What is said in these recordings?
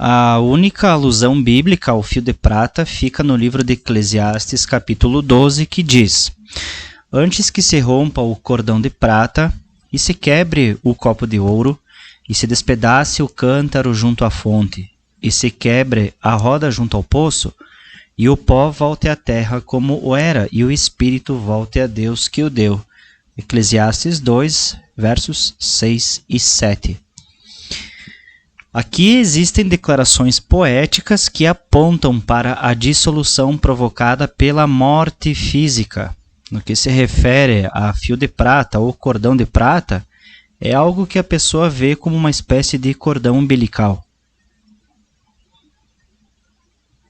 A única alusão bíblica ao fio de prata fica no livro de Eclesiastes, capítulo 12, que diz: Antes que se rompa o cordão de prata, e se quebre o copo de ouro, e se despedace o cântaro junto à fonte, e se quebre a roda junto ao poço, e o pó volte à terra como o era, e o espírito volte a Deus que o deu. Eclesiastes 2, versos 6 e 7. Aqui existem declarações poéticas que apontam para a dissolução provocada pela morte física. No que se refere a fio de prata ou cordão de prata, é algo que a pessoa vê como uma espécie de cordão umbilical.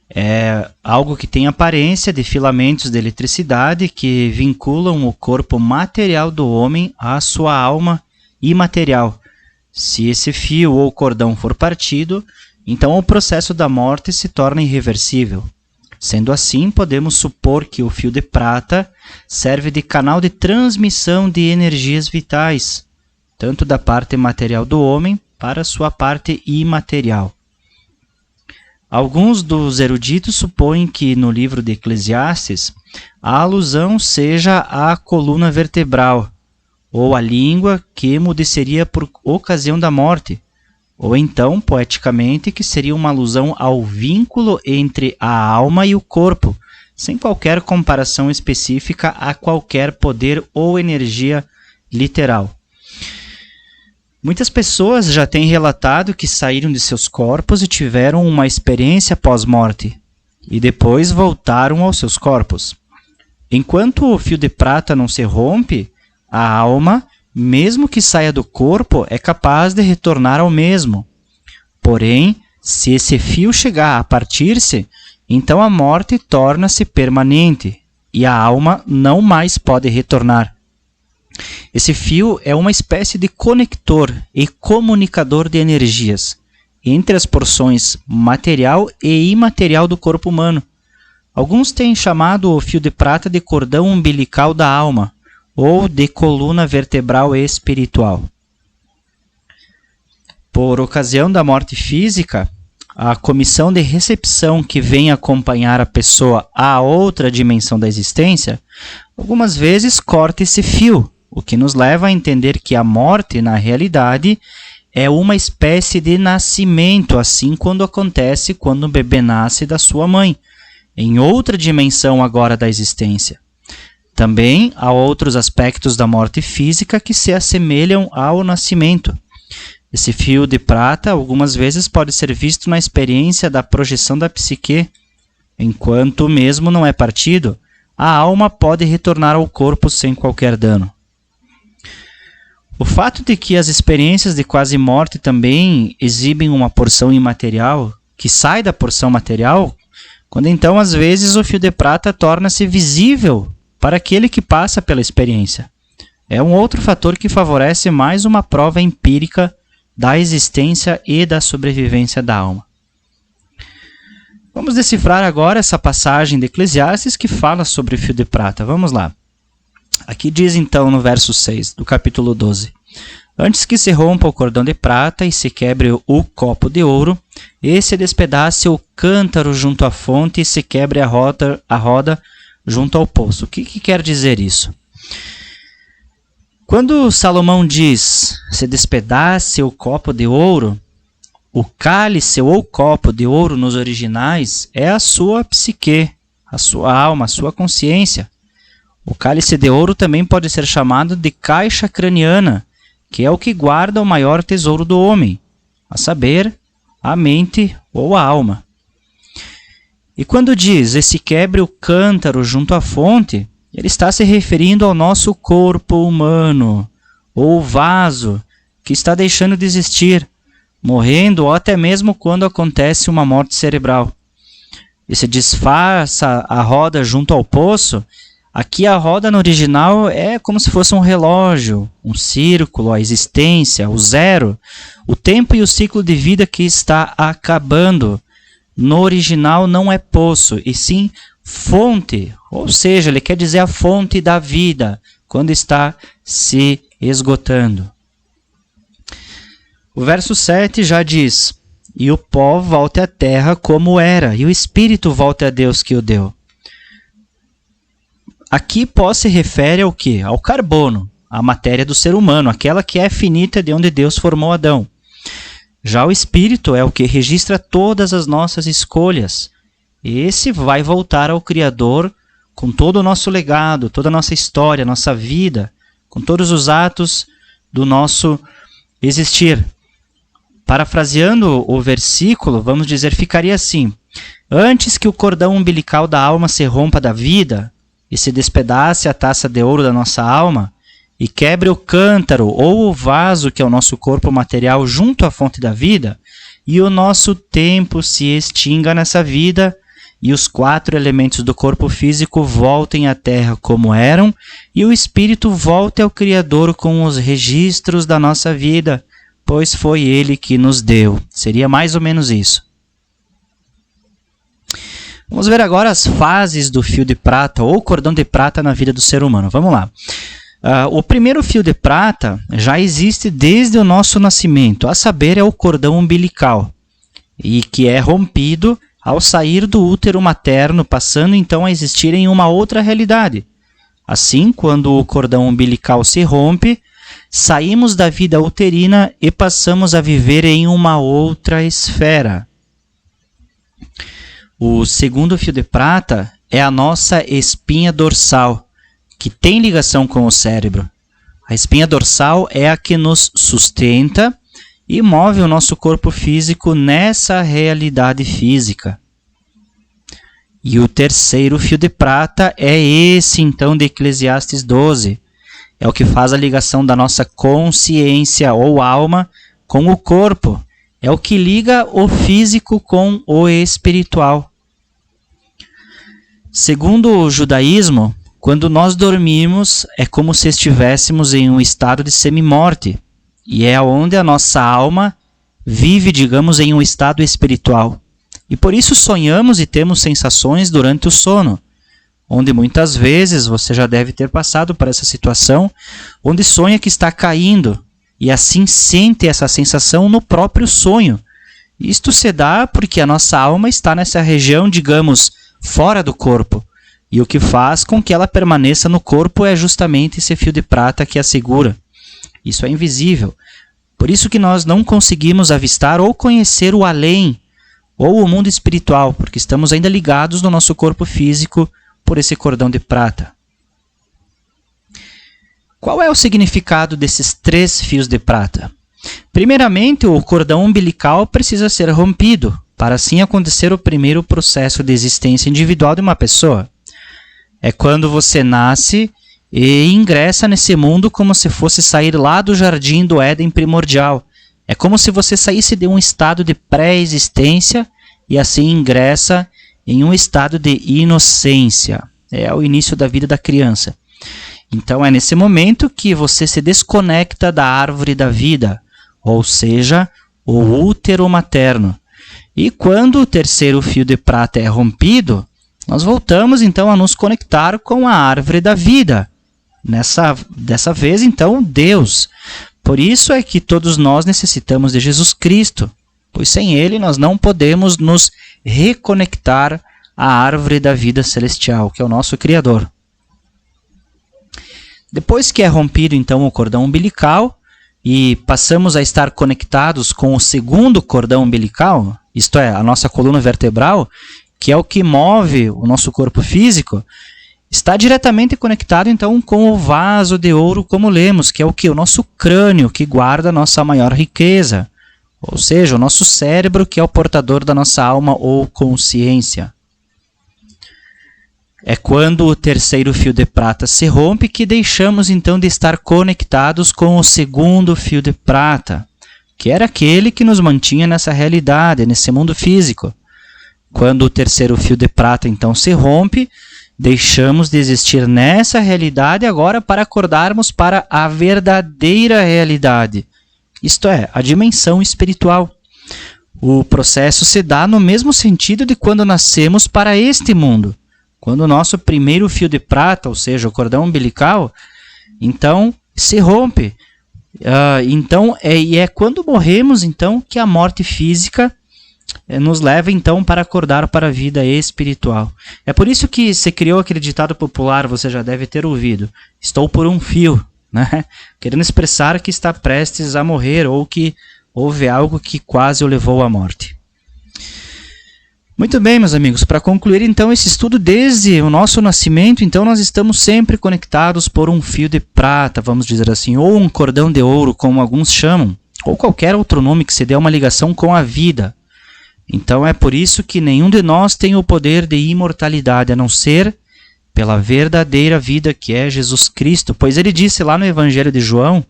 É algo que tem aparência de filamentos de eletricidade que vinculam o corpo material do homem à sua alma imaterial. Se esse fio ou cordão for partido, então o processo da morte se torna irreversível. Sendo assim, podemos supor que o fio de prata serve de canal de transmissão de energias vitais, tanto da parte material do homem para sua parte imaterial. Alguns dos eruditos supõem que no livro de Eclesiastes a alusão seja à coluna vertebral, ou à língua que emudeceria por ocasião da morte, ou então, poeticamente, que seria uma alusão ao vínculo entre a alma e o corpo, sem qualquer comparação específica a qualquer poder ou energia literal. Muitas pessoas já têm relatado que saíram de seus corpos e tiveram uma experiência pós-morte, e depois voltaram aos seus corpos. Enquanto o fio de prata não se rompe, a alma, mesmo que saia do corpo, é capaz de retornar ao mesmo. Porém, se esse fio chegar a partir-se, então a morte torna-se permanente e a alma não mais pode retornar. Esse fio é uma espécie de conector e comunicador de energias entre as porções material e imaterial do corpo humano. Alguns têm chamado o fio de prata de cordão umbilical da alma, ou de coluna vertebral espiritual. Por ocasião da morte física, a comissão de recepção que vem acompanhar a pessoa à outra dimensão da existência, algumas vezes corta esse fio, o que nos leva a entender que a morte, na realidade, é uma espécie de nascimento, assim quando acontece quando o bebê nasce da sua mãe, em outra dimensão agora da existência. Também há outros aspectos da morte física que se assemelham ao nascimento. Esse fio de prata algumas vezes pode ser visto na experiência da projeção da psique. Enquanto o mesmo não é partido, a alma pode retornar ao corpo sem qualquer dano. O fato de que as experiências de quase morte também exibem uma porção imaterial, que sai da porção material, quando então às vezes o fio de prata torna-se visível para aquele que passa pela experiência. É um outro fator que favorece mais uma prova empírica da existência e da sobrevivência da alma. Vamos decifrar agora essa passagem de Eclesiastes que fala sobre o fio de prata. Vamos lá. Aqui diz então no verso 6 do capítulo 12: Antes que se rompa o cordão de prata e se quebre o copo de ouro, e se despedace o cântaro junto à fonte e se quebre a roda junto ao poço. O que quer dizer isso? Quando Salomão diz se despedace o copo de ouro, o cálice ou copo de ouro nos originais é a sua psique, a sua alma, a sua consciência. O cálice de ouro também pode ser chamado de caixa craniana, que é o que guarda o maior tesouro do homem, a saber, a mente ou a alma. E quando diz esse quebre o cântaro junto à fonte, ele está se referindo ao nosso corpo humano, ou vaso, que está deixando de existir, morrendo ou até mesmo quando acontece uma morte cerebral. E se desfaça a roda junto ao poço, aqui a roda no original é como se fosse um relógio, um círculo, a existência, o zero, o tempo e o ciclo de vida que está acabando. No original não é poço, e sim fonte, ou seja, ele quer dizer a fonte da vida, quando está se esgotando. O verso 7 já diz: e o pó volte à terra como era, e o espírito volte a Deus que o deu. Aqui pó se refere ao quê? Ao carbono, a matéria do ser humano, aquela que é finita de onde Deus formou Adão. Já o espírito é o que registra todas as nossas escolhas. Esse vai voltar ao Criador com todo o nosso legado, toda a nossa história, nossa vida, com todos os atos do nosso existir. Parafraseando o versículo, vamos dizer, ficaria assim: antes que o cordão umbilical da alma se rompa da vida e se despedace a taça de ouro da nossa alma, e quebre o cântaro ou o vaso que é o nosso corpo material junto à fonte da vida, e o nosso tempo se extinga nessa vida, e os 4 elementos do corpo físico voltem à terra como eram, e o espírito volte ao Criador com os registros da nossa vida, pois foi Ele que nos deu. Seria mais ou menos isso. Vamos ver agora as fases do fio de prata ou cordão de prata na vida do ser humano. Vamos lá. O primeiro fio de prata já existe desde o nosso nascimento, a saber, é o cordão umbilical, e que é rompido ao sair do útero materno, passando então a existir em uma outra realidade. Assim, quando o cordão umbilical se rompe, saímos da vida uterina e passamos a viver em uma outra esfera. O segundo fio de prata é a nossa espinha dorsal, que tem ligação com o cérebro. A espinha dorsal é a que nos sustenta e move o nosso corpo físico nessa realidade física. E o terceiro fio de prata é esse, então, de Eclesiastes 12. É o que faz a ligação da nossa consciência ou alma com o corpo. É o que liga o físico com o espiritual. Segundo o judaísmo, quando nós dormimos, é como se estivéssemos em um estado de semi-morte, e é onde a nossa alma vive, digamos, em um estado espiritual. E por isso sonhamos e temos sensações durante o sono, onde muitas vezes você já deve ter passado por essa situação, onde sonha que está caindo, e assim sente essa sensação no próprio sonho. Isto se dá porque a nossa alma está nessa região, digamos, fora do corpo. E o que faz com que ela permaneça no corpo é justamente esse fio de prata que a segura. Isso é invisível. Por isso que nós não conseguimos avistar ou conhecer o além, ou o mundo espiritual, porque estamos ainda ligados no nosso corpo físico por esse cordão de prata. Qual é o significado desses 3 fios de prata? Primeiramente, o cordão umbilical precisa ser rompido, para assim acontecer o primeiro processo de existência individual de uma pessoa. É quando você nasce e ingressa nesse mundo como se fosse sair lá do jardim do Éden primordial. É como se você saísse de um estado de pré-existência e assim ingressa em um estado de inocência. É o início da vida da criança. Então é nesse momento que você se desconecta da árvore da vida, ou seja, o útero materno. E quando o terceiro fio de prata é rompido, nós voltamos então a nos conectar com a árvore da vida. Dessa vez, então, Deus. Por isso é que todos nós necessitamos de Jesus Cristo, pois sem Ele nós não podemos nos reconectar à árvore da vida celestial, que é o nosso Criador. Depois que é rompido então o cordão umbilical e passamos a estar conectados com o segundo cordão umbilical, isto é, a nossa coluna vertebral, que é o que move o nosso corpo físico, está diretamente conectado então com o vaso de ouro, como lemos, que é o que? O nosso crânio, que guarda a nossa maior riqueza, ou seja, o nosso cérebro, que é o portador da nossa alma ou consciência. É quando o terceiro fio de prata se rompe que deixamos então de estar conectados com o segundo fio de prata, que era aquele que nos mantinha nessa realidade, nesse mundo físico. Quando o terceiro fio de prata então se rompe, deixamos de existir nessa realidade agora para acordarmos para a verdadeira realidade, isto é, a dimensão espiritual. O processo se dá no mesmo sentido de quando nascemos para este mundo. Quando o nosso primeiro fio de prata, ou seja, o cordão umbilical, então se rompe. E é quando morremos então que a morte física nos leva então para acordar para a vida espiritual. É por isso que se criou aquele ditado popular, você já deve ter ouvido: estou por um fio, né? Querendo expressar que está prestes a morrer ou que houve algo que quase o levou à morte. Muito bem, meus amigos, para concluir então esse estudo, desde o nosso nascimento, então nós estamos sempre conectados por um fio de prata, vamos dizer assim, ou um cordão de ouro, como alguns chamam, ou qualquer outro nome que se dê uma ligação com a vida. Então é por isso que nenhum de nós tem o poder de imortalidade, a não ser pela verdadeira vida que é Jesus Cristo. Pois ele disse lá no Evangelho de João,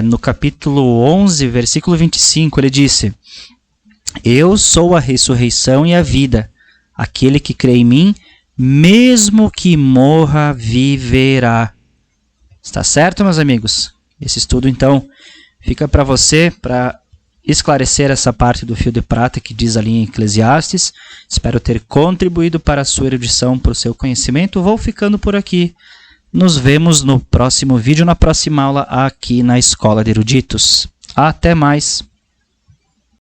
no capítulo 11, versículo 25, ele disse: eu sou a ressurreição e a vida. Aquele que crê em mim, mesmo que morra, viverá. Está certo, meus amigos? Esse estudo, então, fica para você, para esclarecer essa parte do fio de prata que diz ali em Eclesiastes. Espero ter contribuído para a sua erudição, para o seu conhecimento. Vou ficando por aqui. Nos vemos no próximo vídeo, na próxima aula aqui na Escola de Eruditos. Até mais!